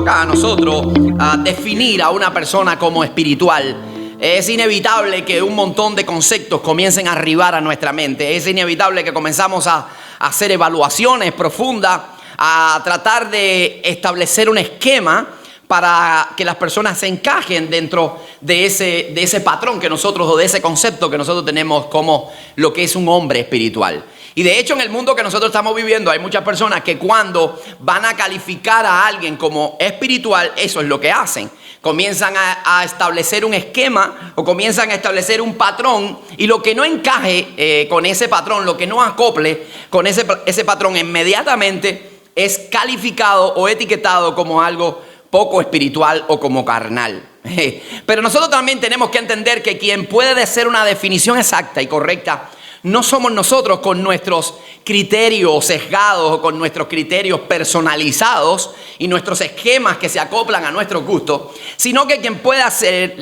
toca a nosotros definir a una persona como espiritual, es inevitable que un montón de conceptos comiencen a arribar a nuestra mente. Es inevitable que comenzamos a hacer evaluaciones profundas, a tratar de establecer un esquema para que las personas se encajen dentro de ese patrón que nosotros, o de ese concepto que nosotros tenemos como lo que es un hombre espiritual. Y de hecho, en el mundo que nosotros estamos viviendo hay muchas personas que cuando van a calificar a alguien como espiritual, eso es lo que hacen. Comienzan a establecer un esquema o comienzan a establecer un patrón, y lo que no encaje con ese patrón, lo que no acople con ese patrón, inmediatamente es calificado o etiquetado como algo poco espiritual o como carnal. Pero nosotros también tenemos que entender que quien puede ser una definición exacta y correcta no somos nosotros con nuestros criterios sesgados o con nuestros criterios personalizados y nuestros esquemas que se acoplan a nuestros gustos, sino que quien puede hacer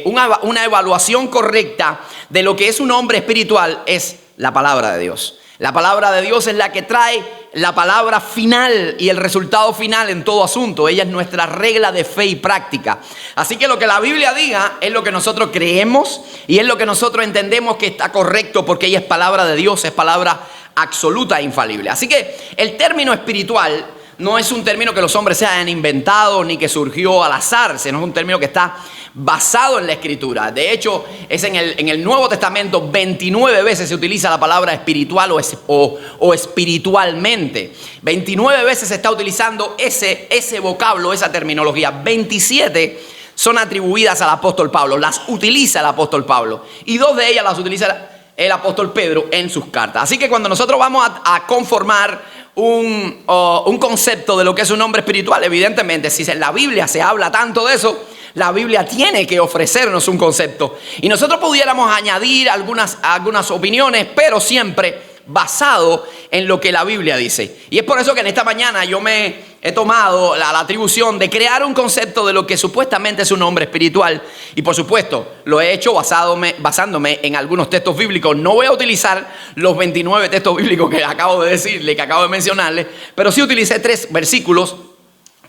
una evaluación correcta de lo que es un hombre espiritual es la palabra de Dios. La palabra de Dios es la que trae la palabra final y el resultado final en todo asunto. Ella es nuestra regla de fe y práctica. Así que lo que la Biblia diga es lo que nosotros creemos y es lo que nosotros entendemos que está correcto, porque ella es palabra de Dios, es palabra absoluta e infalible. Así que el término espiritual no es un término que los hombres se hayan inventado ni que surgió al azar, sino es un término que está basado en la Escritura. De hecho, es en el Nuevo Testamento 29 veces se utiliza la palabra espiritual o espiritualmente. 29 veces se está utilizando ese vocablo, esa terminología. 27 son atribuidas al apóstol Pablo, las utiliza el apóstol Pablo, y 2 de ellas las utiliza el apóstol Pedro en sus cartas. Así que cuando nosotros vamos a conformar un concepto de lo que es un hombre espiritual, evidentemente, si en la Biblia se habla tanto de eso, la Biblia tiene que ofrecernos un concepto. Y nosotros pudiéramos añadir algunas opiniones, pero siempre basado en lo que la Biblia dice. Y es por eso que en esta mañana yo me he tomado la atribución de crear un concepto de lo que supuestamente es un hombre espiritual. Y por supuesto, lo he hecho basándome en algunos textos bíblicos. No voy a utilizar los 29 textos bíblicos que acabo de decirle, que acabo de mencionarle, pero sí utilicé 3 versículos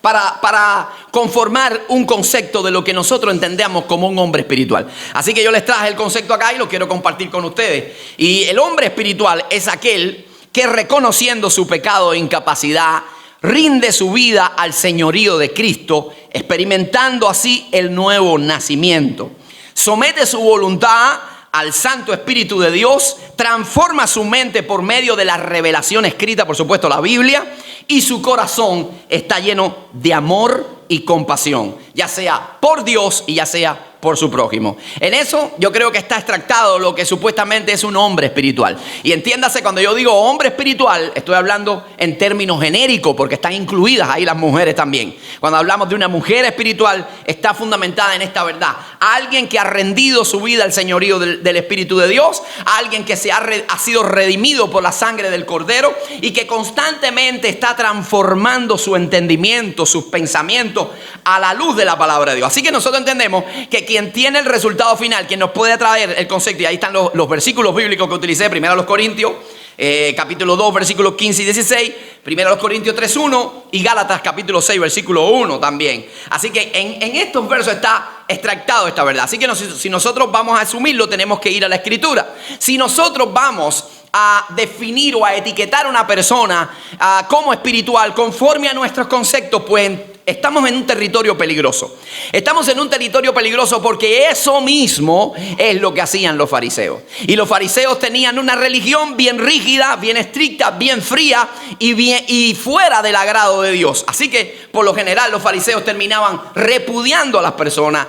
para conformar un concepto de lo que nosotros entendemos como un hombre espiritual. Así que yo les traje el concepto acá y lo quiero compartir con ustedes. Y el hombre espiritual es aquel que, reconociendo su pecado e incapacidad, rinde su vida al señorío de Cristo, experimentando así el nuevo nacimiento. Somete su voluntad al Santo Espíritu de Dios, transforma su mente por medio de la revelación escrita, por supuesto la Biblia, y su corazón está lleno de amor y compasión, ya sea por Dios y ya sea por su prójimo. En eso yo creo que está extractado lo que supuestamente es un hombre espiritual. Y entiéndase, cuando yo digo hombre espiritual, estoy hablando en términos genéricos, porque están incluidas ahí las mujeres también. Cuando hablamos de una mujer espiritual, está fundamentada en esta verdad: alguien que ha rendido su vida al señorío del Espíritu de Dios, alguien que ha sido redimido por la sangre del Cordero y que constantemente está transformando su entendimiento, sus pensamientos a la luz de la palabra de Dios. Así que nosotros entendemos que quien tiene el resultado final, quien nos puede traer el concepto, y ahí están los versículos bíblicos que utilicé: primero a los Corintios, capítulo 2, versículos 15 y 16, primero a los Corintios 3:1 y Gálatas capítulo 6, versículo 1 también. Así que en estos versos está extractado esta verdad. Así que si nosotros vamos a asumirlo, tenemos que ir a la Escritura. Si nosotros vamos a definir o a etiquetar a una persona como espiritual conforme a nuestros conceptos, pues estamos en un territorio peligroso. Estamos en un territorio peligroso porque eso mismo es lo que hacían los fariseos. Y los fariseos tenían una religión bien rígida, bien estricta, bien fría y fuera del agrado de Dios. Así que por lo general los fariseos terminaban repudiando a las personas,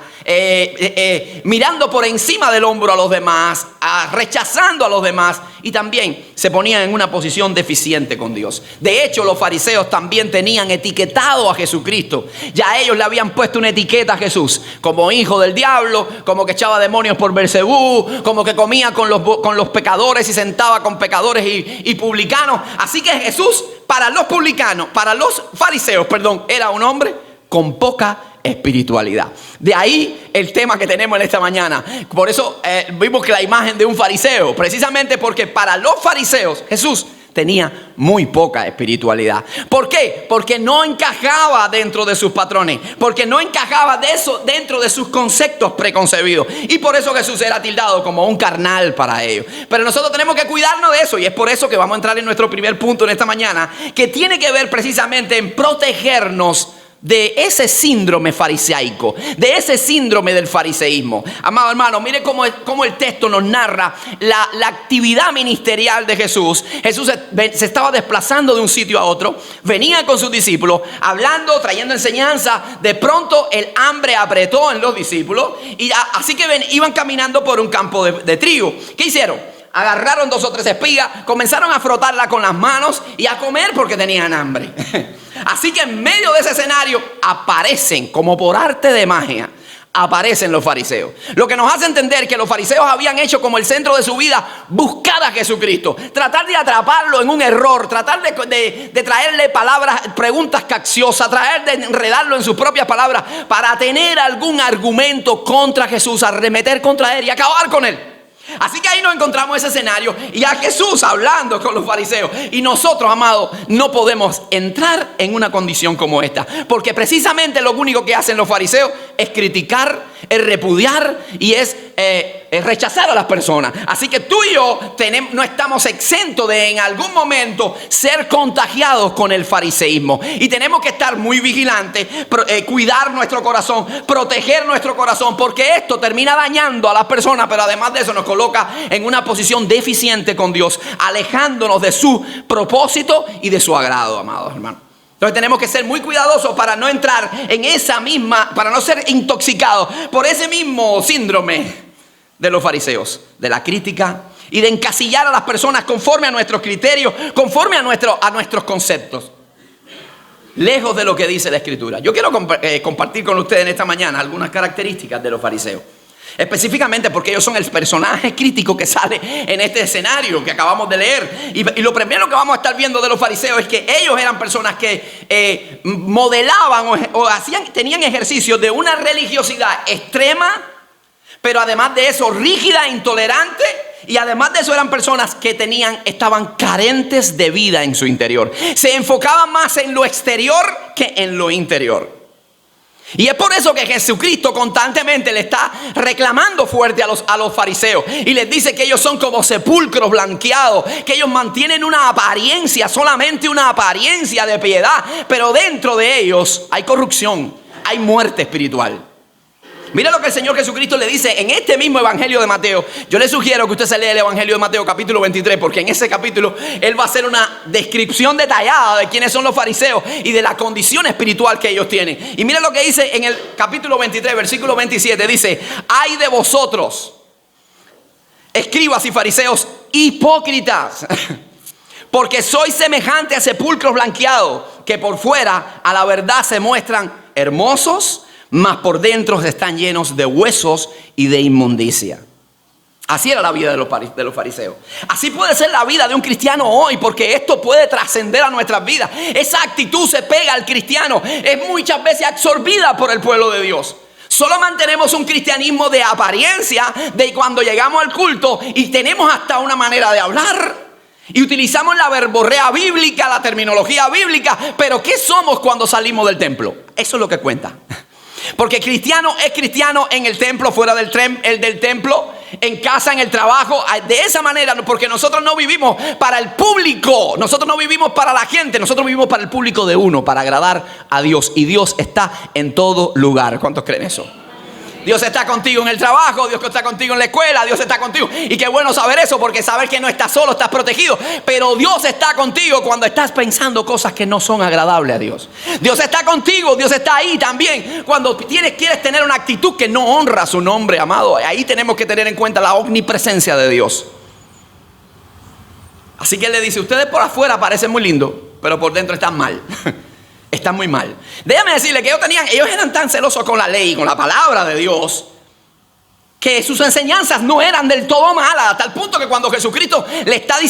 mirando por encima del hombro a los demás, rechazando a los demás, y también se ponían en una posición deficiente con Dios. De hecho, los fariseos también tenían etiquetado a Jesucristo. Ya ellos le habían puesto una etiqueta a Jesús como hijo del diablo, como que echaba demonios por Beelzebú, como que comía con los pecadores y sentaba con pecadores y publicanos. Así que Jesús, para los fariseos, era un hombre con poca espiritualidad. De ahí el tema que tenemos en esta mañana. Por eso vimos que la imagen de un fariseo, precisamente porque para los fariseos Jesús tenía muy poca espiritualidad. ¿Por qué? Porque no encajaba dentro de sus patrones, porque no encajaba dentro de sus conceptos preconcebidos, y por eso Jesús era tildado como un carnal para ellos. Pero nosotros tenemos que cuidarnos de eso, y es por eso que vamos a entrar en nuestro primer punto en esta mañana, que tiene que ver precisamente en protegernos de ese síndrome fariseico, de ese síndrome del fariseísmo. Amado hermano, mire cómo el texto nos narra la actividad ministerial de Jesús. Jesús se estaba desplazando de un sitio a otro, venía con sus discípulos, hablando, trayendo enseñanza. De pronto el hambre apretó en los discípulos, y así que iban caminando por un campo de trigo. ¿Qué hicieron? Agarraron 2 o 3 espigas, comenzaron a frotarla con las manos y a comer porque tenían hambre. Así que en medio de ese escenario aparecen, como por arte de magia, aparecen los fariseos. Lo que nos hace entender que los fariseos habían hecho como el centro de su vida buscar a Jesucristo, tratar de atraparlo en un error, tratar de traerle preguntas capciosas, tratar de enredarlo en sus propias palabras para tener algún argumento contra Jesús, arremeter contra él y acabar con él. Así que ahí nos encontramos ese escenario y a Jesús hablando con los fariseos. Y nosotros, amados, no podemos entrar en una condición como esta, porque precisamente lo único que hacen los fariseos es criticar, es repudiar y es rechazar a las personas. Así que tú y yo no estamos exentos de en algún momento ser contagiados con el fariseísmo, y tenemos que estar muy vigilantes, cuidar nuestro corazón, proteger nuestro corazón, porque esto termina dañando a las personas, pero además de eso nos coloca en una posición deficiente con Dios, alejándonos de su propósito y de su agrado, amados hermanos. Entonces tenemos que ser muy cuidadosos para no entrar en para no ser intoxicados por ese mismo síndrome de los fariseos, de la crítica y de encasillar a las personas conforme a nuestros criterios, conforme a nuestros conceptos, lejos de lo que dice la Escritura. Yo quiero compartir con ustedes en esta mañana algunas características de los fariseos, específicamente porque ellos son el personaje crítico que sale en este escenario que acabamos de leer. Y lo primero que vamos a estar viendo de los fariseos es que ellos eran personas que modelaban tenían ejercicio de una religiosidad extrema, pero además de eso rígida, intolerante, y además de eso eran personas que estaban carentes de vida en su interior. Se enfocaban más en lo exterior que en lo interior. Y es por eso que Jesucristo constantemente le está reclamando fuerte a los fariseos y les dice que ellos son como sepulcros blanqueados, que ellos mantienen una apariencia, solamente una apariencia de piedad, pero dentro de ellos hay corrupción, hay muerte espiritual. Mira lo que el Señor Jesucristo le dice en este mismo Evangelio de Mateo. Yo le sugiero que usted se lea el Evangelio de Mateo capítulo 23, porque en ese capítulo Él va a hacer una descripción detallada de quiénes son los fariseos y de la condición espiritual que ellos tienen. Y mira lo que dice en el capítulo 23, versículo 27. Dice: ay de vosotros, escribas y fariseos hipócritas, porque sois semejantes a sepulcros blanqueados, que por fuera a la verdad se muestran hermosos, mas por dentro están llenos de huesos y de inmundicia. Así era la vida de los fariseos. Así puede ser la vida de un cristiano hoy, porque esto puede trascender a nuestras vidas. Esa actitud se pega al cristiano, es muchas veces absorbida por el pueblo de Dios. Solo mantenemos un cristianismo de apariencia, de cuando llegamos al culto y tenemos hasta una manera de hablar y utilizamos la verborrea bíblica, la terminología bíblica, pero ¿qué somos cuando salimos del templo? Eso es lo que cuenta. Porque cristiano es cristiano en el templo, fuera del templo, en casa, en el trabajo, de esa manera, porque nosotros no vivimos para el público, nosotros no vivimos para la gente, nosotros vivimos para el público de uno, para agradar a Dios, y Dios está en todo lugar. ¿Cuántos creen eso? Dios está contigo en el trabajo, Dios está contigo en la escuela, Dios está contigo. Y qué bueno saber eso, porque saber que no estás solo, estás protegido. Pero Dios está contigo cuando estás pensando cosas que no son agradables a Dios. Dios está contigo, Dios está ahí también cuando quieres tener una actitud que no honra su nombre, amado. Ahí tenemos que tener en cuenta la omnipresencia de Dios. Así que Él le dice: ustedes por afuera parecen muy lindos, pero por dentro están mal. Están muy mal. Déjame decirle que ellos eran tan celosos con la ley, con la palabra de Dios, que sus enseñanzas no eran del todo malas, a tal punto que cuando Jesucristo le está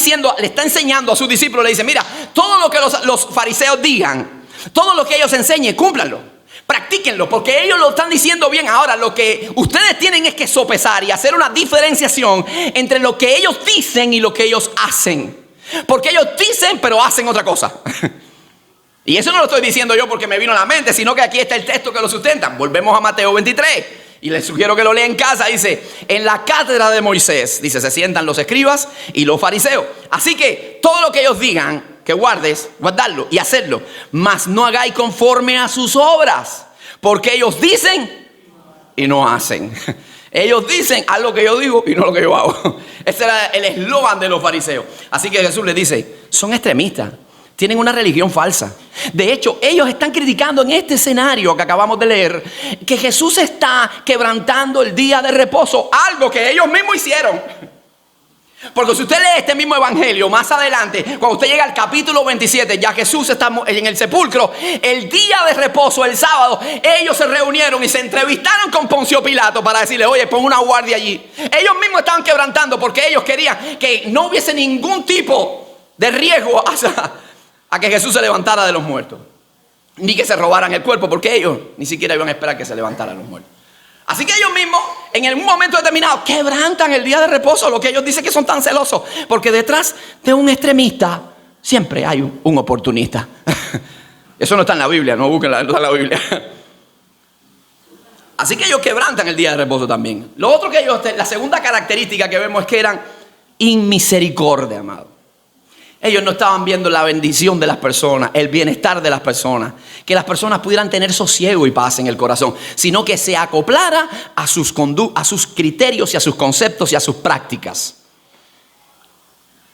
enseñando a sus discípulos, le dice: mira, todo lo que los fariseos digan, todo lo que ellos enseñen, cúmplanlo, practíquenlo, porque ellos lo están diciendo bien. Ahora lo que ustedes tienen es que sopesar y hacer una diferenciación entre lo que ellos dicen y lo que ellos hacen. Porque ellos dicen, pero hacen otra cosa. Y eso no lo estoy diciendo yo porque me vino a la mente, sino que aquí está el texto que lo sustenta. Volvemos a Mateo 23. Y les sugiero que lo lea en casa. Dice, en la cátedra de Moisés, dice, se sientan los escribas y los fariseos. Así que todo lo que ellos digan, que guardarlo y hacerlo. Mas no hagáis conforme a sus obras. Porque ellos dicen y no hacen. Ellos dicen, haz lo que yo digo y no lo que yo hago. Ese era el eslogan de los fariseos. Así que Jesús les dice, son extremistas. Tienen una religión falsa. De hecho, ellos están criticando en este escenario que acabamos de leer que Jesús está quebrantando el día de reposo, algo que ellos mismos hicieron. Porque si usted lee este mismo evangelio más adelante, cuando usted llega al capítulo 27, ya Jesús está en el sepulcro, el día de reposo, el sábado, ellos se reunieron y se entrevistaron con Poncio Pilato para decirle, oye, pon una guardia allí. Ellos mismos estaban quebrantando porque ellos querían que no hubiese ningún tipo de riesgo a que Jesús se levantara de los muertos, ni que se robaran el cuerpo, porque ellos ni siquiera iban a esperar que se levantaran los muertos. Así que ellos mismos, en un momento determinado, quebrantan el día de reposo, lo que ellos dicen que son tan celosos, porque detrás de un extremista siempre hay un oportunista. Eso no está en la Biblia, no busquen, no está en la Biblia. Así que ellos quebrantan el día de reposo también. Lo otro que ellos, la segunda característica que vemos es que eran inmisericordia, amado. Ellos no estaban viendo la bendición de las personas, el bienestar de las personas, que las personas pudieran tener sosiego y paz en el corazón, sino que se acoplara a sus criterios y a sus conceptos y a sus prácticas.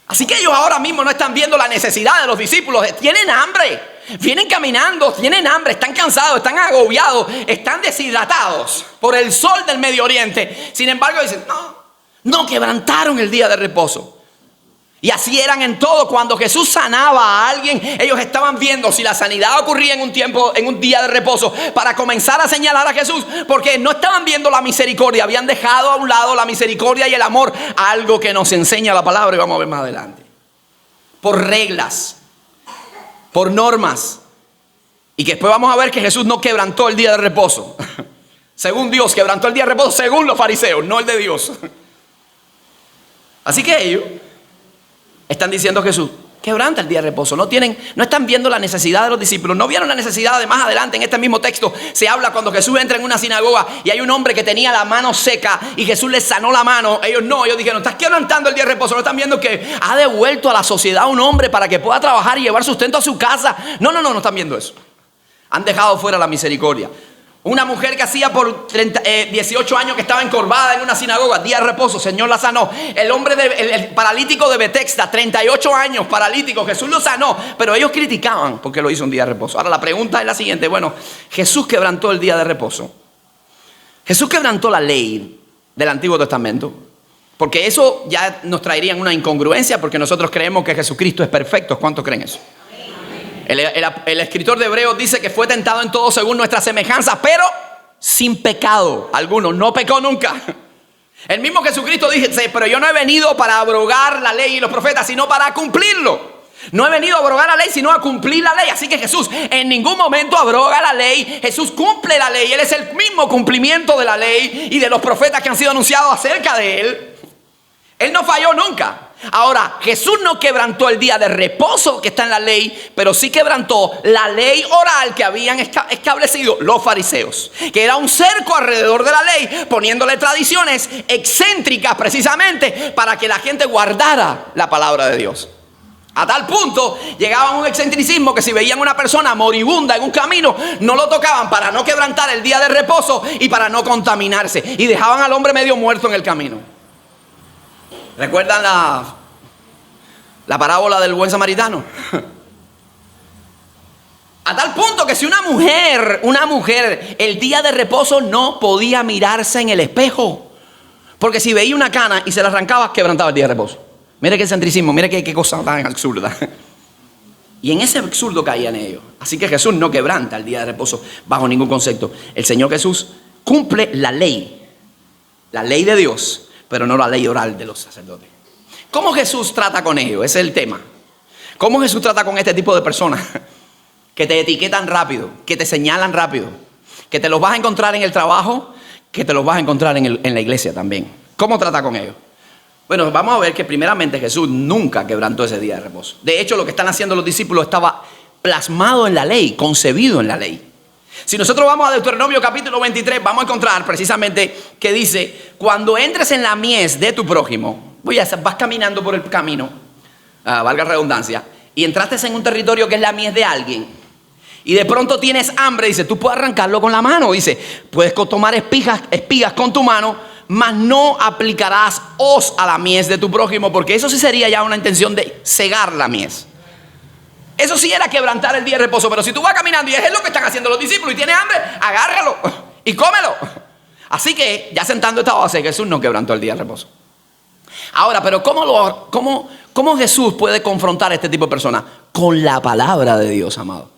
Así que ellos ahora mismo no están viendo la necesidad de los discípulos. Tienen hambre, vienen caminando, tienen hambre, están cansados, están agobiados, están deshidratados por el sol del Medio Oriente. Sin embargo dicen, no quebrantaron el día de reposo. Y así eran en todo. Cuando Jesús sanaba a alguien, ellos estaban viendo si la sanidad ocurría en un día de reposo, para comenzar a señalar a Jesús, porque no estaban viendo la misericordia, habían dejado a un lado la misericordia y el amor, algo que nos enseña la palabra y vamos a ver más adelante. Por reglas, por normas, y que después vamos a ver que Jesús no quebrantó el día de reposo. Según Dios, quebrantó el día de reposo según los fariseos, no el de Dios. Así que ellos están diciendo a Jesús, quebranta el día de reposo. No están viendo la necesidad de los discípulos. No vieron la necesidad de más adelante. En este mismo texto se habla cuando Jesús entra en una sinagoga y hay un hombre que tenía la mano seca y Jesús le sanó la mano. Ellos dijeron, estás quebrantando el día de reposo. No están viendo que ha devuelto a la sociedad a un hombre para que pueda trabajar y llevar sustento a su casa. No están viendo eso. Han dejado fuera la misericordia. Una mujer que hacía por 18 años que estaba encorvada en una sinagoga, día de reposo, Señor la sanó. El paralítico de Betesda, 38 años paralítico, Jesús lo sanó. Pero ellos criticaban porque lo hizo un día de reposo. Ahora la pregunta es la siguiente. Bueno, Jesús quebrantó el día de reposo. Jesús quebrantó la ley del Antiguo Testamento, porque eso ya nos traería una incongruencia, porque nosotros creemos que Jesucristo es perfecto. ¿Cuántos creen eso? El escritor de Hebreos dice que fue tentado en todo según nuestra semejanza, pero sin pecado alguno. No pecó nunca. El mismo Jesucristo dice, pero yo no he venido para abrogar la ley y los profetas, sino para cumplirlo. No he venido a abrogar la ley, sino a cumplir la ley. Así que Jesús en ningún momento abroga la ley. Jesús cumple la ley. Él es el mismo cumplimiento de la ley y de los profetas que han sido anunciados acerca de Él. Él no falló nunca. Ahora, Jesús no quebrantó el día de reposo que está en la ley, pero sí quebrantó la ley oral que habían establecido los fariseos, que era un cerco alrededor de la ley, poniéndole tradiciones excéntricas precisamente para que la gente guardara la palabra de Dios. A tal punto llegaban a un excentricismo que si veían una persona moribunda en un camino, no lo tocaban para no quebrantar el día de reposo y para no contaminarse, y dejaban al hombre medio muerto en el camino. ¿Recuerdan la parábola del buen samaritano? A tal punto que si una mujer el día de reposo no podía mirarse en el espejo, porque si veía una cana y se la arrancaba, quebrantaba el día de reposo. Mire qué centricismo, mire qué cosa tan absurda. Y en ese absurdo caían ellos. Así que Jesús no quebranta el día de reposo bajo ningún concepto. El Señor Jesús cumple la ley de Dios, pero no la ley oral de los sacerdotes. ¿Cómo Jesús trata con ellos? Ese es el tema. ¿Cómo Jesús trata con este tipo de personas que te etiquetan rápido, que te señalan rápido, que te los vas a encontrar en el trabajo, que te los vas a encontrar en la iglesia también? ¿Cómo trata con ellos? Bueno, vamos a ver que primeramente Jesús nunca quebrantó ese día de reposo. De hecho, lo que están haciendo los discípulos estaba plasmado en la ley, concebido en la ley. Si nosotros vamos a Deuteronomio capítulo 23, vamos a encontrar precisamente que dice: cuando entres en la mies de tu prójimo, vas caminando por el camino, valga redundancia, y entraste en un territorio que es la mies de alguien, y de pronto tienes hambre, dice, tú puedes arrancarlo con la mano, dice, puedes tomar espigas con tu mano, mas no aplicarás hoz a la mies de tu prójimo, porque eso sí sería ya una intención de cegar la mies. Eso sí era quebrantar el día de reposo. Pero si tú vas caminando y es lo que están haciendo los discípulos y tienes hambre, agárralo y cómelo. Así que ya sentando esta base, Jesús no quebrantó el día de reposo. Ahora, pero ¿cómo Jesús puede confrontar a este tipo de personas? Con la palabra de Dios, amado.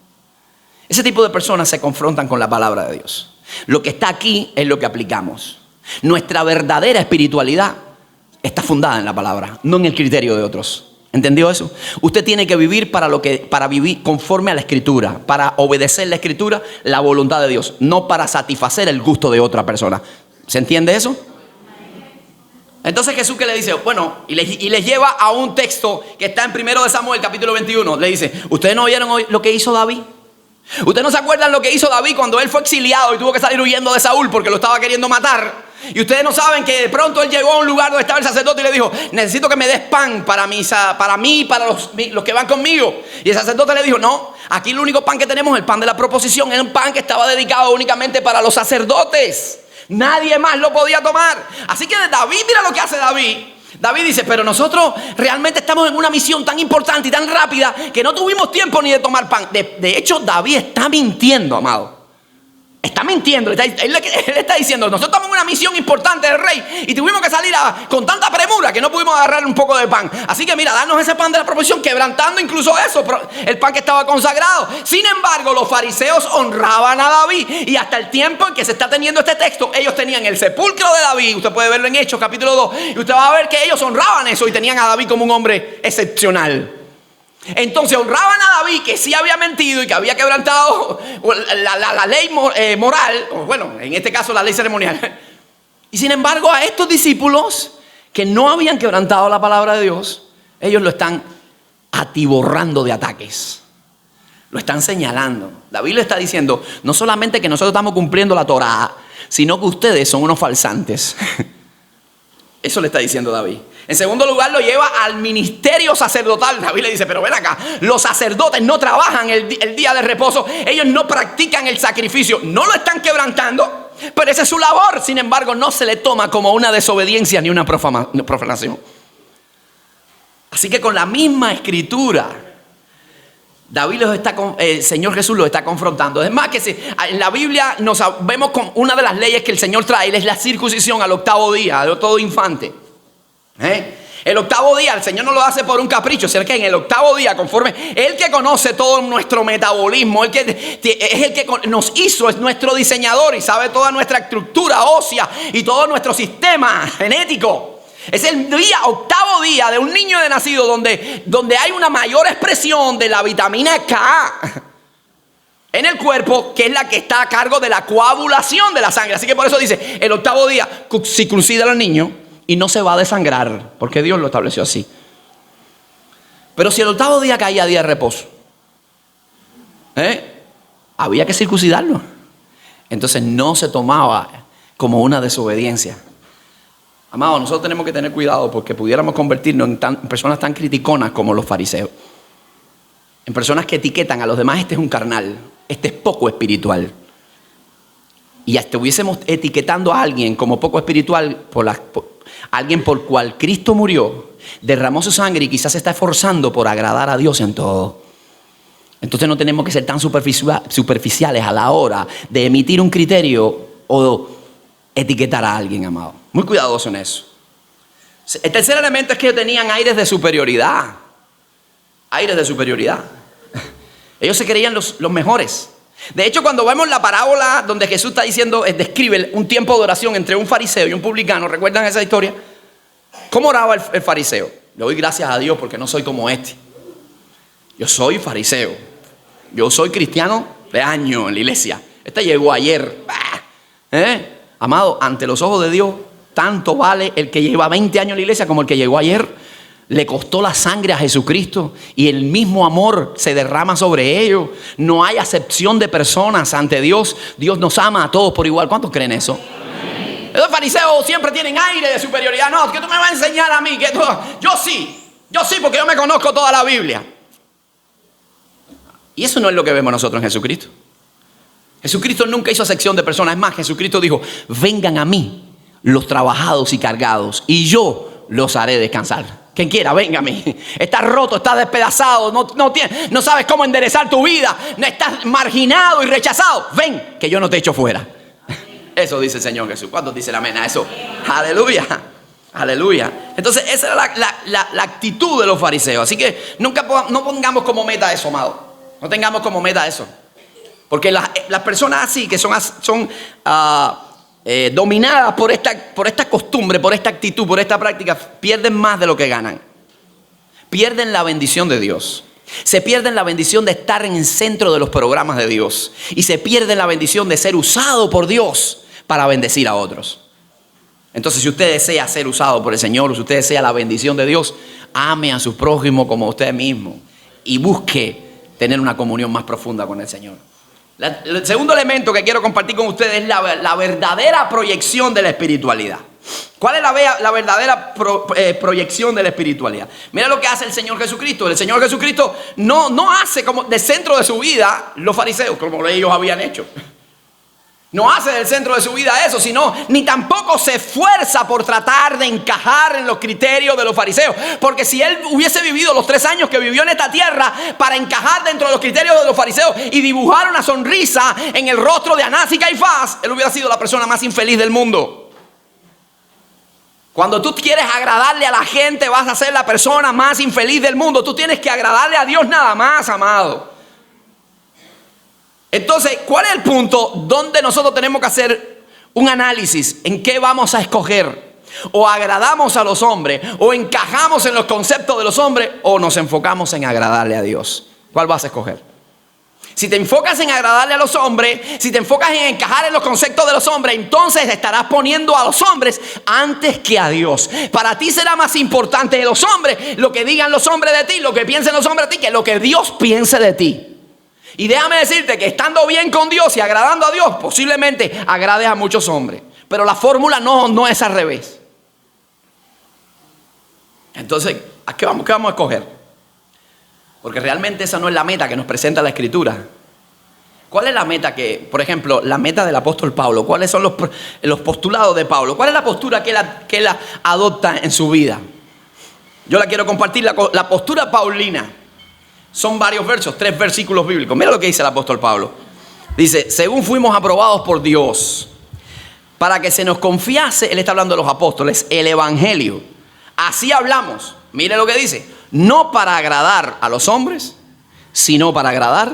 Ese tipo de personas se confrontan con la palabra de Dios. Lo que está aquí es lo que aplicamos. Nuestra verdadera espiritualidad está fundada en la palabra, no en el criterio de otros. ¿Entendió eso? Usted tiene que vivir para vivir conforme a la Escritura, para obedecer la Escritura, la voluntad de Dios, no para satisfacer el gusto de otra persona. ¿Se entiende eso? Entonces Jesús, ¿qué le dice? Bueno, y les lleva a un texto que está en 1 Samuel capítulo 21. Le dice: ¿ustedes no oyeron hoy lo que hizo David? ¿Ustedes no se acuerdan lo que hizo David cuando él fue exiliado y tuvo que salir huyendo de Saúl porque lo estaba queriendo matar? Y ustedes no saben que de pronto él llegó a un lugar donde estaba el sacerdote y le dijo: necesito que me des pan para mí y para los que van conmigo. Y el sacerdote le dijo: no, aquí el único pan que tenemos es el pan de la proposición. Era un pan que estaba dedicado únicamente para los sacerdotes. Nadie más lo podía tomar. Así que David, mira lo que hace David. David dice: pero nosotros realmente estamos en una misión tan importante y tan rápida que no tuvimos tiempo ni de tomar pan. De hecho, David está mintiendo, amado. Está mintiendo. Él está diciendo: nosotros estamos en una misión importante del rey y tuvimos que salir con tanta premura que no pudimos agarrar un poco de pan. Así que mira, danos ese pan de la proposición, quebrantando incluso eso, el pan que estaba consagrado. Sin embargo, los fariseos honraban a David, y hasta el tiempo en que se está teniendo este texto, ellos tenían el sepulcro de David. Usted puede verlo en Hechos capítulo 2 y usted va a ver que ellos honraban eso y tenían a David como un hombre excepcional. Entonces honraban a David, que sí había mentido y que había quebrantado la ley moral, o bueno, en este caso la ley ceremonial. Y sin embargo, a estos discípulos que no habían quebrantado la palabra de Dios, ellos lo están atiborrando de ataques. Lo están señalando. David le está diciendo: no solamente que nosotros estamos cumpliendo la Torá, sino que ustedes son unos falsantes. Eso le está diciendo David. En segundo lugar, lo lleva al ministerio sacerdotal. David le dice: pero ven acá, los sacerdotes no trabajan el día de reposo, ellos no practican el sacrificio, no lo están quebrantando, pero esa es su labor. Sin embargo, no se le toma como una desobediencia ni una profanación. Así que con la misma escritura, David el Señor Jesús los está confrontando. Es más, que en la Biblia vemos con una de las leyes que el Señor trae, es la circuncisión al 8º día de todo infante. El 8º día el Señor no lo hace por un capricho, sino que en el 8º día, conforme Él que conoce todo nuestro metabolismo, es el que nos hizo, es nuestro diseñador y sabe toda nuestra estructura ósea y todo nuestro sistema genético. Es el 8º día de un niño de nacido donde hay una mayor expresión de la vitamina K en el cuerpo, que es la que está a cargo de la coagulación de la sangre. Así que por eso dice: el 8º día circuncida al niño y no se va a desangrar, porque Dios lo estableció así. Pero si el 8º día caía día de reposo, había que circuncidarlo. Entonces no se tomaba como una desobediencia. Amados, nosotros tenemos que tener cuidado, porque pudiéramos convertirnos en personas tan criticonas como los fariseos. En personas que etiquetan a los demás: este es un carnal, este es poco espiritual. Y hasta estuviésemos etiquetando a alguien como poco espiritual alguien por cual Cristo murió, derramó su sangre y quizás se está esforzando por agradar a Dios en todo. Entonces no tenemos que ser tan superficiales a la hora de emitir un criterio o etiquetar a alguien, amado. Muy cuidadoso en eso. El tercer elemento es que tenían aires de superioridad. Aires de superioridad. Ellos se creían los mejores. De hecho, cuando vemos la parábola donde Jesús está diciendo, describe un tiempo de oración entre un fariseo y un publicano, ¿recuerdan esa historia? ¿Cómo oraba el fariseo? Le doy gracias a Dios porque no soy como este. Yo soy fariseo. Yo soy cristiano de años en la iglesia. Este llegó ayer. Amado, ante los ojos de Dios, Tanto vale el que lleva 20 años en la iglesia como el que llegó ayer. Le costó la sangre a Jesucristo y el mismo amor se derrama sobre ellos. No hay acepción de personas ante Dios. Dios nos ama a todos por igual. ¿Cuántos creen eso? Los fariseos siempre tienen aire de superioridad. No, que tú me vas a enseñar a mí. Yo sí, porque yo me conozco toda la Biblia. Y eso no es lo que vemos nosotros en Jesucristo. Jesucristo nunca hizo acepción de personas. Es más, Jesucristo dijo: vengan a mí los trabajados y cargados, y yo los haré descansar. Quien quiera, venga a mí. Estás roto, estás despedazado, no sabes cómo enderezar tu vida, estás marginado y rechazado. Ven, que yo no te echo fuera. Eso dice el Señor Jesús. ¿Cuántos dicen amén a eso? Aleluya, aleluya. Entonces esa era la actitud de los fariseos. Así que no pongamos como meta eso, amado. No tengamos como meta eso. Porque las personas así, que son dominadas por esta costumbre, por esta actitud, por esta práctica, pierden más de lo que ganan. Pierden la bendición de Dios. Se pierden la bendición de estar en el centro de los programas de Dios. Y se pierden la bendición de ser usado por Dios para bendecir a otros. Entonces, si usted desea ser usado por el Señor, si usted desea la bendición de Dios, ame a su prójimo como a usted mismo y busque tener una comunión más profunda con el Señor. El segundo elemento que quiero compartir con ustedes es la verdadera proyección de la espiritualidad. ¿Cuál es la verdadera proyección de la espiritualidad? Mira lo que hace el Señor Jesucristo. El Señor Jesucristo no hace como del centro de su vida los fariseos, como ellos habían hecho. No hace del centro de su vida eso, sino ni tampoco se esfuerza por tratar de encajar en los criterios de los fariseos. Porque si él hubiese vivido los 3 años que vivió en esta tierra para encajar dentro de los criterios de los fariseos y dibujar una sonrisa en el rostro de Anás y Caifás, él hubiera sido la persona más infeliz del mundo. Cuando tú quieres agradarle a la gente, vas a ser la persona más infeliz del mundo. Tú tienes que agradarle a Dios nada más, amado. Entonces, ¿cuál es el punto donde nosotros tenemos que hacer un análisis en qué vamos a escoger? O agradamos a los hombres, o encajamos en los conceptos de los hombres, o nos enfocamos en agradarle a Dios. ¿Cuál vas a escoger? Si te enfocas en agradarle a los hombres, si te enfocas en encajar en los conceptos de los hombres, entonces estarás poniendo a los hombres antes que a Dios. Para ti será más importante de los hombres lo que digan los hombres de ti, lo que piensen los hombres de ti, que lo que Dios piense de ti. Y déjame decirte que estando bien con Dios y agradando a Dios, posiblemente agrades a muchos hombres. Pero la fórmula no es al revés. Entonces, ¿a qué vamos a escoger? Porque realmente esa no es la meta que nos presenta la Escritura. ¿Cuál es la meta por ejemplo, la meta del apóstol Pablo? ¿Cuáles son los postulados de Pablo? ¿Cuál es la postura que él adopta en su vida? Yo la quiero compartir, la postura paulina. Son varios versos, 3 versículos bíblicos. Mira lo que dice el apóstol Pablo. Dice: según fuimos aprobados por Dios, para que se nos confiase, él está hablando de los apóstoles, el evangelio. Así hablamos. Mire lo que dice: no para agradar a los hombres, sino para agradar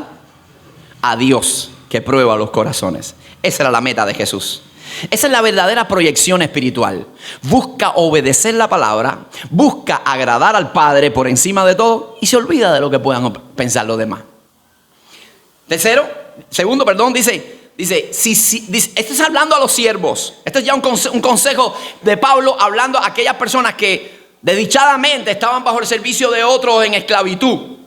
a Dios, que prueba los corazones. Esa era la meta de Jesús. Esa es la verdadera proyección espiritual. Busca obedecer la palabra, busca agradar al Padre por encima de todo y se olvida de lo que puedan pensar los demás. Segundo, dice, esto es hablando a los siervos. Este es ya un consejo de Pablo hablando a aquellas personas que desdichadamente estaban bajo el servicio de otros en esclavitud.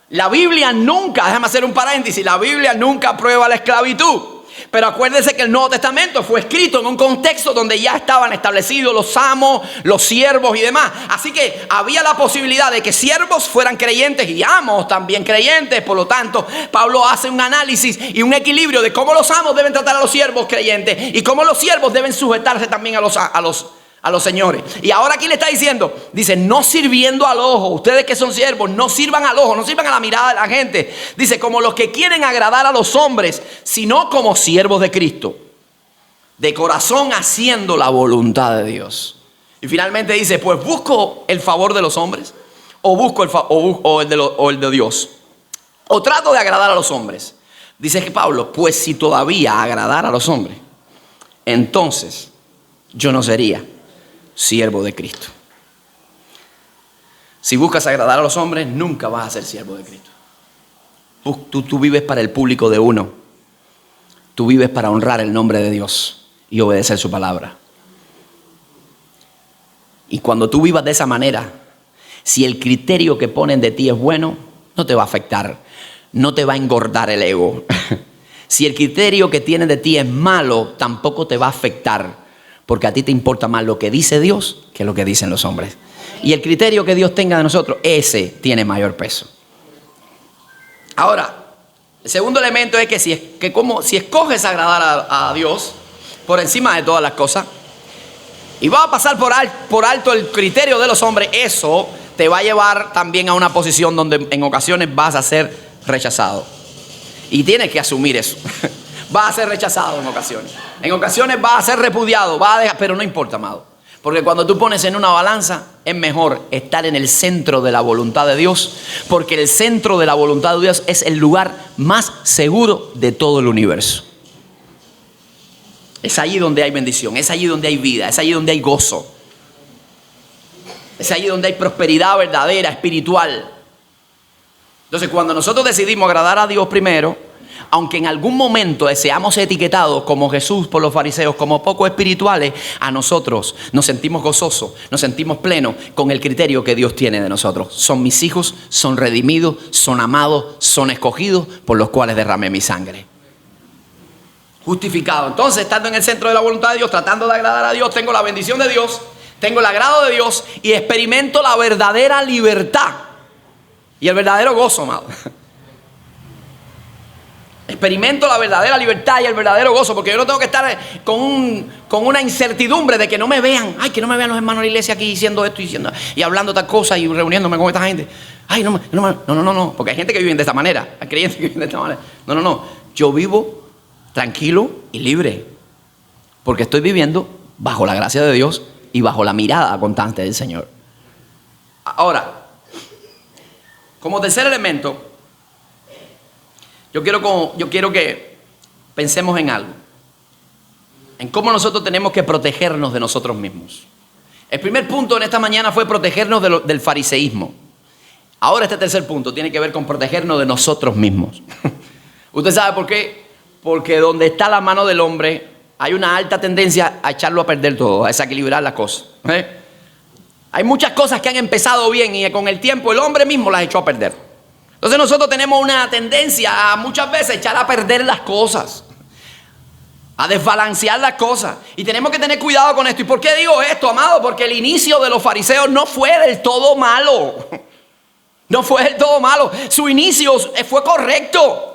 La Biblia nunca, déjame hacer un paréntesis, la Biblia nunca aprueba la esclavitud. Pero acuérdense que el Nuevo Testamento fue escrito en un contexto donde ya estaban establecidos los amos, los siervos y demás. Así que había la posibilidad de que siervos fueran creyentes y amos también creyentes. Por lo tanto, Pablo hace un análisis y un equilibrio de cómo los amos deben tratar a los siervos creyentes y cómo los siervos deben sujetarse también a los señores. Y ahora aquí le está diciendo, dice, no sirviendo al ojo. Ustedes que son siervos, no sirvan al ojo, no sirvan a la mirada de la gente. Dice, como los que quieren agradar a los hombres, sino como siervos de Cristo, de corazón haciendo la voluntad de Dios. Y finalmente dice, pues busco el favor de los hombres, o busco el de Dios, o trato de agradar a los hombres. Dice que Pablo, pues si todavía agradar a los hombres, entonces yo no sería siervo de Cristo. Si buscas agradar a los hombres, nunca vas a ser siervo de Cristo. Tú vives para el público de uno. Tú vives para honrar el nombre de Dios y obedecer su palabra. Y cuando tú vivas de esa manera, si el criterio que ponen de ti es bueno, no te va a afectar, no te va a engordar el ego. Si el criterio que tienen de ti es malo, tampoco te va a afectar, porque a ti te importa más lo que dice Dios que lo que dicen los hombres. Y el criterio que Dios tenga de nosotros, ese tiene mayor peso. Ahora, el segundo elemento es que si escoges agradar a Dios por encima de todas las cosas, y vas a pasar por alto el criterio de los hombres, eso te va a llevar también a una posición donde en ocasiones vas a ser rechazado. Y tienes que asumir eso. Vas a ser rechazado en ocasiones. En ocasiones vas a ser repudiado, pero no importa, amado. Porque cuando tú pones en una balanza, es mejor estar en el centro de la voluntad de Dios. Porque el centro de la voluntad de Dios es el lugar más seguro de todo el universo. Es allí donde hay bendición, es allí donde hay vida, es allí donde hay gozo. Es allí donde hay prosperidad verdadera, espiritual. Entonces, cuando nosotros decidimos agradar a Dios primero, aunque en algún momento seamos etiquetados como Jesús por los fariseos, como poco espirituales, a nosotros nos sentimos gozosos, nos sentimos plenos con el criterio que Dios tiene de nosotros. Son mis hijos, son redimidos, son amados, son escogidos, por los cuales derramé mi sangre. Justificado. Entonces, estando en el centro de la voluntad de Dios, tratando de agradar a Dios, tengo la bendición de Dios, tengo el agrado de Dios y experimento la verdadera libertad y el verdadero gozo, amado. Experimento la verdadera libertad y el verdadero gozo, porque yo no tengo que estar con una incertidumbre de que no me vean. Ay, que no me vean los hermanos de la iglesia aquí diciendo esto y hablando tal cosa y reuniéndome con esta gente. Ay, no, porque hay gente que vive de esta manera, hay creyentes que viven de esta manera. No, yo vivo tranquilo y libre, porque estoy viviendo bajo la gracia de Dios y bajo la mirada constante del Señor. Ahora, como tercer elemento, yo quiero que pensemos en algo, en cómo nosotros tenemos que protegernos de nosotros mismos. El primer punto en esta mañana fue protegernos del fariseísmo. Ahora este tercer punto tiene que ver con protegernos de nosotros mismos. ¿Usted sabe por qué? Porque donde está la mano del hombre hay una alta tendencia a echarlo a perder todo, a desequilibrar las cosas. Hay muchas cosas que han empezado bien y con el tiempo el hombre mismo las echó a perder. Entonces nosotros tenemos una tendencia a muchas veces echar a perder las cosas, a desbalancear las cosas. Y tenemos que tener cuidado con esto. ¿Y por qué digo esto, amado? Porque el inicio de los fariseos no fue del todo malo. No fue del todo malo. Su inicio fue correcto.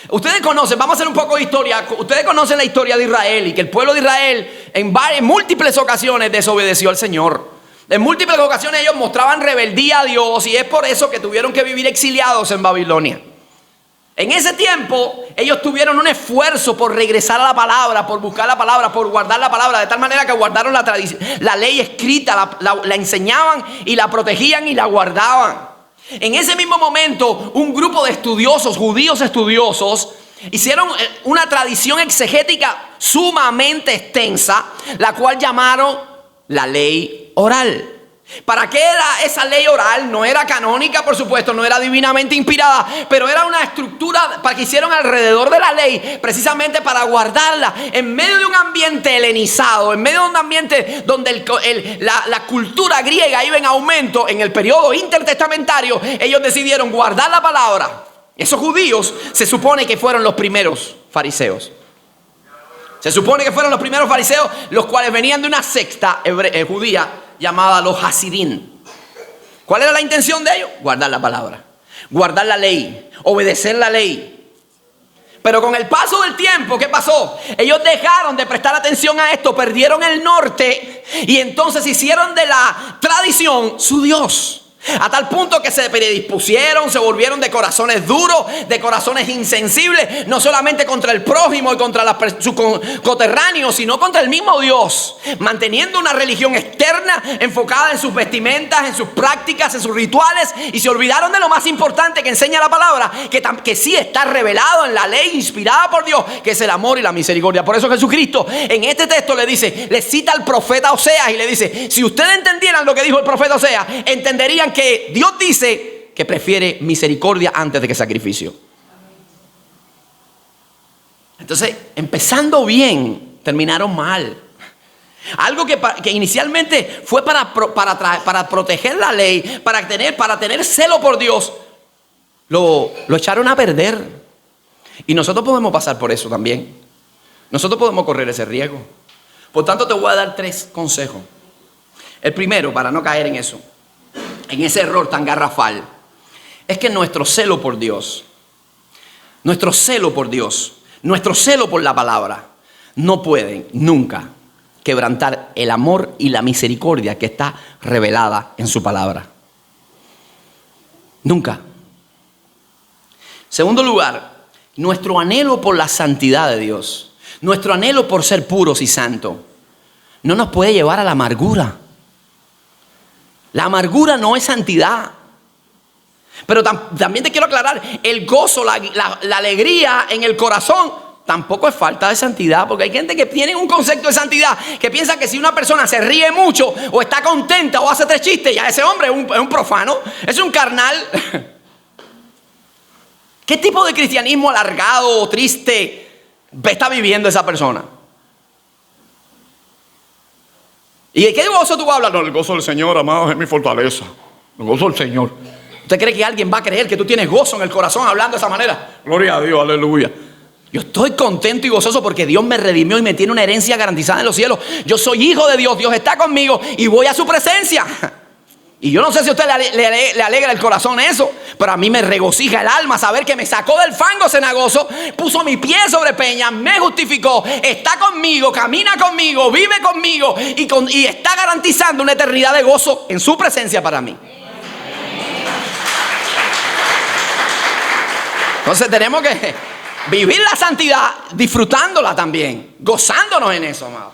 Ustedes conocen, vamos a hacer un poco de historia. Ustedes conocen la historia de Israel y que el pueblo de Israel en múltiples ocasiones desobedeció al Señor. En múltiples ocasiones ellos mostraban rebeldía a Dios y es por eso que tuvieron que vivir exiliados en Babilonia. En ese tiempo ellos tuvieron un esfuerzo por regresar a la palabra, por buscar la palabra, por guardar la palabra, de tal manera que guardaron la tradición, la ley escrita, la enseñaban y la protegían y la guardaban. En ese mismo momento un grupo de estudiosos, judíos estudiosos, hicieron una tradición exegética sumamente extensa, la cual llamaron la ley oral. ¿Para qué era esa ley oral? No era canónica, por supuesto, no era divinamente inspirada, pero era una estructura para que hicieron alrededor de la ley, precisamente para guardarla en medio de un ambiente helenizado, en medio de un ambiente donde la cultura griega iba en aumento. En el periodo intertestamentario, ellos decidieron guardar la palabra. Esos judíos se supone que fueron los primeros fariseos. Se supone que fueron los primeros fariseos, los cuales venían de una secta judía llamada los Hasidín. ¿Cuál era la intención de ellos? Guardar la palabra, guardar la ley, obedecer la ley. Pero con el paso del tiempo, ¿qué pasó? Ellos dejaron de prestar atención a esto, perdieron el norte y entonces hicieron de la tradición su Dios. A tal punto que se predispusieron, se volvieron de corazones duros, de corazones insensibles, no solamente contra el prójimo y contra sus coterráneos, sino contra el mismo Dios, manteniendo una religión externa enfocada en sus vestimentas, en sus prácticas, en sus rituales, y se olvidaron de lo más importante que enseña la palabra, que sí está revelado en la ley inspirada por Dios, que es el amor y la misericordia. Por eso Jesucristo en este texto le cita al profeta Oseas y le dice: si ustedes entendieran lo que dijo el profeta Oseas, entenderían que Dios dice que prefiere misericordia antes de que sacrificio. Entonces, empezando bien, terminaron mal. Algo que inicialmente fue para proteger la ley, para tener celo por Dios, lo echaron a perder. Y nosotros podemos pasar por eso también. Nosotros podemos correr ese riesgo. Por tanto, te voy a dar 3 consejos. El primero, para no caer en eso, en ese error tan garrafal, es que nuestro celo por Dios, nuestro celo por la palabra, no pueden nunca quebrantar el amor y la misericordia que está revelada en su palabra. Nunca. Segundo lugar, nuestro anhelo por la santidad de Dios, nuestro anhelo por ser puros y santos, no nos puede llevar a la amargura. La amargura no es santidad. Pero también te quiero aclarar, el gozo, la alegría en el corazón tampoco es falta de santidad, porque hay gente que tiene un concepto de santidad que piensa que si una persona se ríe mucho o está contenta o hace 3 chistes, ya ese hombre es un profano, es un carnal. ¿Qué tipo de cristianismo alargado o triste está viviendo esa persona? ¿Y de qué gozo tú vas a hablar? No, el gozo del Señor, amado, es mi fortaleza. El gozo del Señor. ¿Usted cree que alguien va a creer que tú tienes gozo en el corazón hablando de esa manera? Gloria a Dios, aleluya. Yo estoy contento y gozoso porque Dios me redimió y me tiene una herencia garantizada en los cielos. Yo soy hijo de Dios, Dios está conmigo y voy a su presencia. Y yo no sé si a usted le alegra el corazón eso, pero a mí me regocija el alma saber que me sacó del fango cenagoso, puso mi pie sobre peña, me justificó, está conmigo, camina conmigo, vive conmigo y está garantizando una eternidad de gozo en su presencia para mí. Entonces tenemos que vivir la santidad disfrutándola también, gozándonos en eso, amado.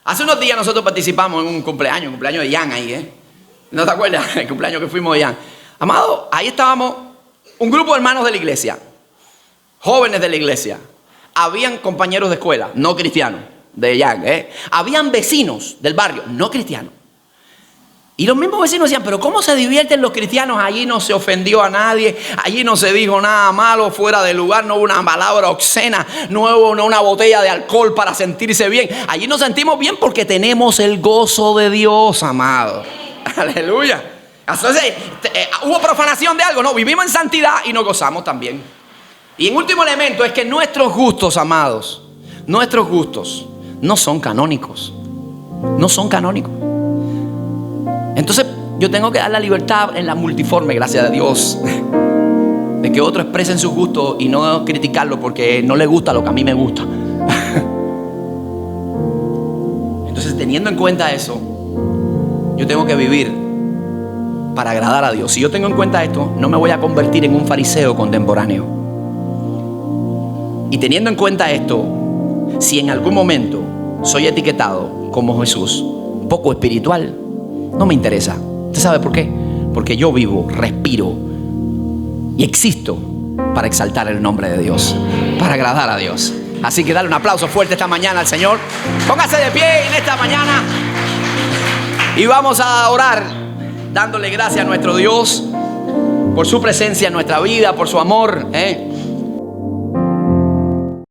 Hace unos días nosotros participamos en un cumpleaños de Jan ahí, ¿No te acuerdas? El cumpleaños que fuimos de Jan. Amado, ahí estábamos un grupo de hermanos de la iglesia, jóvenes de la iglesia. Habían compañeros de escuela, no cristianos, de Jan, Habían vecinos del barrio, no cristianos. Y los mismos vecinos decían, pero ¿cómo se divierten los cristianos? Allí no se ofendió a nadie, allí no se dijo nada malo fuera de lugar, no hubo una palabra obscena, no hubo una botella de alcohol para sentirse bien. Allí nos sentimos bien porque tenemos el gozo de Dios, amado. Aleluya. Entonces, ¿hubo profanación de algo? No, vivimos en santidad y nos gozamos también. Y en último elemento es que nuestros gustos, amados, nuestros gustos no son canónicos. No son canónicos. Entonces yo tengo que dar la libertad en la multiforme, gracias a Dios, de que otros expresen sus gustos y no criticarlo porque no les gusta lo que a mí me gusta. Entonces, teniendo en cuenta eso, yo tengo que vivir para agradar a Dios. Si yo tengo en cuenta esto, no me voy a convertir en un fariseo contemporáneo. Y teniendo en cuenta esto, si en algún momento soy etiquetado como Jesús, poco espiritual, no me interesa. ¿Usted sabe por qué? Porque yo vivo, respiro y existo para exaltar el nombre de Dios, para agradar a Dios. Así que dale un aplauso fuerte esta mañana al Señor. Póngase de pie en esta mañana y vamos a orar dándole gracias a nuestro Dios por su presencia en nuestra vida, por su amor,